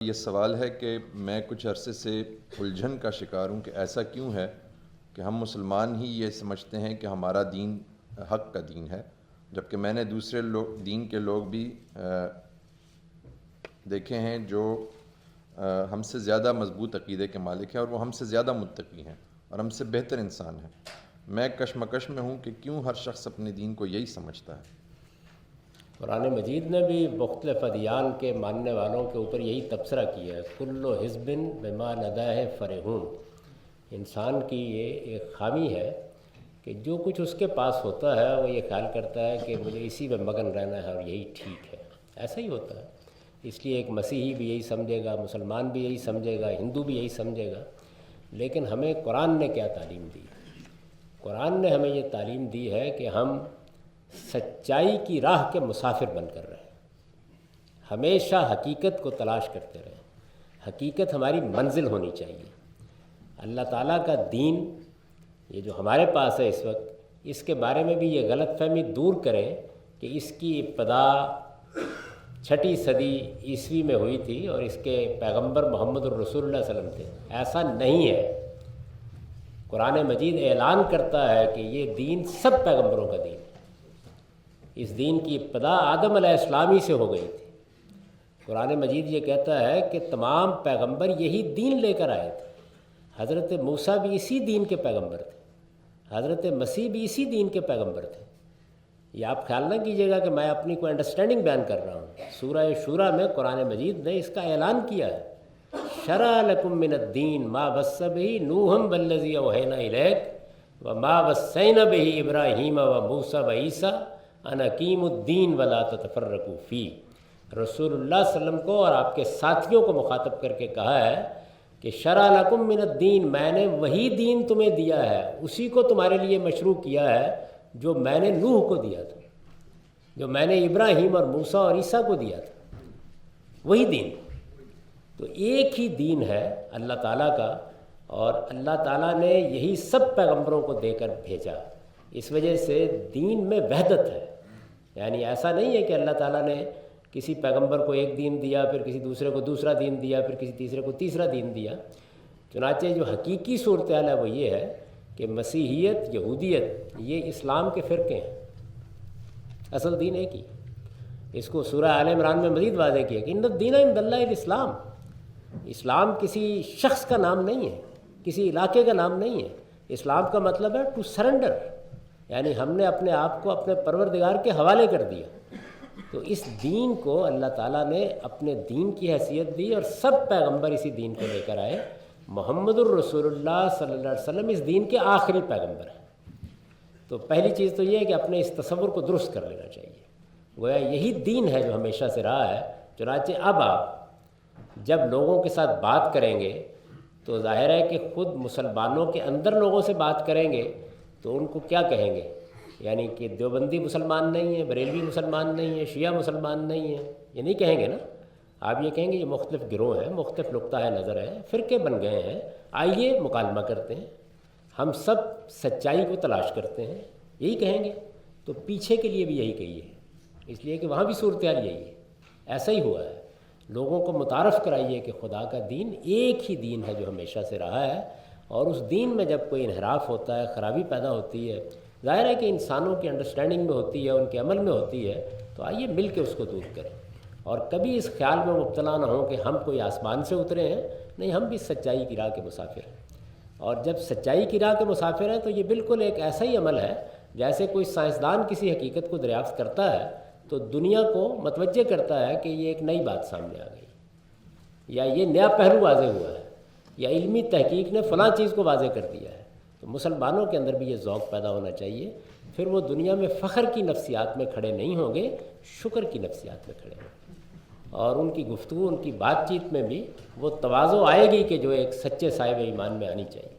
یہ سوال ہے کہ میں کچھ عرصے سے الجھن کا شکار ہوں کہ ایسا کیوں ہے کہ ہم مسلمان ہی یہ سمجھتے ہیں کہ ہمارا دین حق کا دین ہے، جبکہ میں نے دوسرے دین کے لوگ بھی دیکھے ہیں جو ہم سے زیادہ مضبوط عقیدے کے مالک ہیں اور وہ ہم سے زیادہ متقی ہیں اور ہم سے بہتر انسان ہیں۔ میں کشمکش میں ہوں کہ کیوں ہر شخص اپنے دین کو یہی سمجھتا ہے۔ قرآن مجید نے بھی مختلف ادیان کے ماننے والوں کے اوپر یہی تبصرہ کیا ہے، کل حزب بما لدیہ فرحون۔ انسان کی یہ ایک خامی ہے کہ جو کچھ اس کے پاس ہوتا ہے وہ یہ خیال کرتا ہے کہ مجھے اسی میں مگن رہنا ہے اور یہی ٹھیک ہے۔ ایسا ہی ہوتا ہے، اس لیے ایک مسیحی بھی یہی سمجھے گا، مسلمان بھی یہی سمجھے گا، ہندو بھی یہی سمجھے گا۔ لیکن ہمیں قرآن نے کیا تعلیم دی؟ قرآن نے ہمیں یہ تعلیم دی ہے کہ ہم سچائی کی راہ کے مسافر بن کر رہے ہیں، ہمیشہ حقیقت کو تلاش کرتے رہیں۔ حقیقت ہماری منزل ہونی چاہیے۔ اللہ تعالیٰ کا دین یہ جو ہمارے پاس ہے اس وقت، اس کے بارے میں بھی یہ غلط فہمی دور کریں کہ اس کی ابتدا 6 صدی عیسوی میں ہوئی تھی اور اس کے پیغمبر محمد الرسول اللہ صلی اللہ علیہ وسلم تھے۔ ایسا نہیں ہے۔ قرآن مجید اعلان کرتا ہے کہ یہ دین سب پیغمبروں کا دین ہے۔ اس دین کی ابتدا آدم علیہ السلام ہی سے ہو گئی تھی۔ قرآن مجید یہ کہتا ہے کہ تمام پیغمبر یہی دین لے کر آئے تھے۔ حضرت موسیٰ بھی اسی دین کے پیغمبر تھے، حضرت مسیح بھی اسی دین کے پیغمبر تھے۔ یہ آپ خیال نہ کیجیے گا کہ میں اپنی کوئی انڈرسٹینڈنگ بیان کر رہا ہوں۔ سورہ شورى میں قرآن مجید نے اس کا اعلان کیا ہے، شرع لکم من الدین ما وصى به نوحا والذی اوحینا الیک وما وصینا به ابراہیم وموسیٰ وعیسیٰ ان اقیموا الدین ولا تتفرقوا فیہ۔ رسول اللہ صلی اللہ علیہ وسلم کو اور آپ کے ساتھیوں کو مخاطب کر کے کہا ہے کہ شرع لکم من الدین، میں نے وہی دین تمہیں دیا ہے، اسی کو تمہارے لیے مشروع کیا ہے جو میں نے نوح کو دیا تھا، جو میں نے ابراہیم اور موسیٰ اور عیسیٰ کو دیا تھا، وہی دین۔ تو ایک ہی دین ہے اللہ تعالیٰ کا، اور اللہ تعالیٰ نے یہی سب پیغمبروں کو دے کر بھیجا۔ اس وجہ سے دین میں وحدت ہے، یعنی ایسا نہیں ہے کہ اللہ تعالیٰ نے کسی پیغمبر کو ایک دین دیا، پھر کسی دوسرے کو دوسرا دین دیا، پھر کسی تیسرے کو تیسرا دین دیا۔ چنانچہ جو حقیقی صورتحال ہے وہ یہ ہے کہ مسیحیت، یہودیت یہ اسلام کے فرقے ہیں، اصل دین ایک ہی۔ اس کو سورہ آل عمران میں مزید واضح کیا کہ ان الدین عند اللہ الاسلام۔ اسلام کسی شخص کا نام نہیں ہے، کسی علاقے کا نام نہیں ہے۔ اسلام کا مطلب ہے ٹو سرنڈر، یعنی ہم نے اپنے آپ کو اپنے پروردگار کے حوالے کر دیا۔ تو اس دین کو اللہ تعالیٰ نے اپنے دین کی حیثیت دی اور سب پیغمبر اسی دین کو لے کر آئے۔ محمد الرسول اللہ صلی اللہ علیہ وسلم اس دین کے آخری پیغمبر ہیں۔ تو پہلی چیز تو یہ ہے کہ اپنے اس تصور کو درست کر لینا چاہیے، گویا یہی دین ہے جو ہمیشہ سے رہا ہے۔ چنانچہ اب آپ جب لوگوں کے ساتھ بات کریں گے تو ظاہر ہے کہ خود مسلمانوں کے اندر لوگوں سے بات کریں گے تو ان کو کیا کہیں گے؟ یعنی کہ دیوبندی مسلمان نہیں ہے، بریلوی مسلمان نہیں ہے، شیعہ مسلمان نہیں ہے، یہ نہیں کہیں گے نا۔ آپ یہ کہیں گے یہ مختلف گروہ ہیں، مختلف نقطہ نظر ہیں، فرقے بن گئے ہیں، آئیے مکالمہ کرتے ہیں، ہم سب سچائی کو تلاش کرتے ہیں، یہی کہیں گے۔ تو پیچھے کے لیے بھی یہی کہیے، اس لیے کہ وہاں بھی صورتحال یہی ہے، ایسا ہی ہوا ہے۔ لوگوں کو متعارف کرائیے کہ خدا کا دین ایک ہی دین ہے جو ہمیشہ سے رہا ہے، اور اس دین میں جب کوئی انحراف ہوتا ہے، خرابی پیدا ہوتی ہے، ظاہر ہے کہ انسانوں کی انڈرسٹینڈنگ میں ہوتی ہے، ان کے عمل میں ہوتی ہے، تو آئیے مل کے اس کو دور کریں، اور کبھی اس خیال میں مبتلا نہ ہوں کہ ہم کوئی آسمان سے اترے ہیں، نہیں، ہم بھی سچائی کی راہ کے مسافر ہیں۔ اور جب سچائی کی راہ کے مسافر ہیں تو یہ بالکل ایک ایسا ہی عمل ہے جیسے کوئی سائنسدان کسی حقیقت کو دریافت کرتا ہے تو دنیا کو متوجہ کرتا ہے کہ یہ ایک نئی بات سامنے آ گئی، یا یہ نیا پہلو واضح ہوا ہے، یا علمی تحقیق نے فلاں چیز کو واضح کر دیا ہے۔ تو مسلمانوں کے اندر بھی یہ ذوق پیدا ہونا چاہیے، پھر وہ دنیا میں فخر کی نفسیات میں کھڑے نہیں ہوں گے، شکر کی نفسیات میں کھڑے ہوں گے، اور ان کی گفتگو، ان کی بات چیت میں بھی وہ تواضع آئے گی کہ جو ایک سچے صاحب ایمان میں آنی چاہیے۔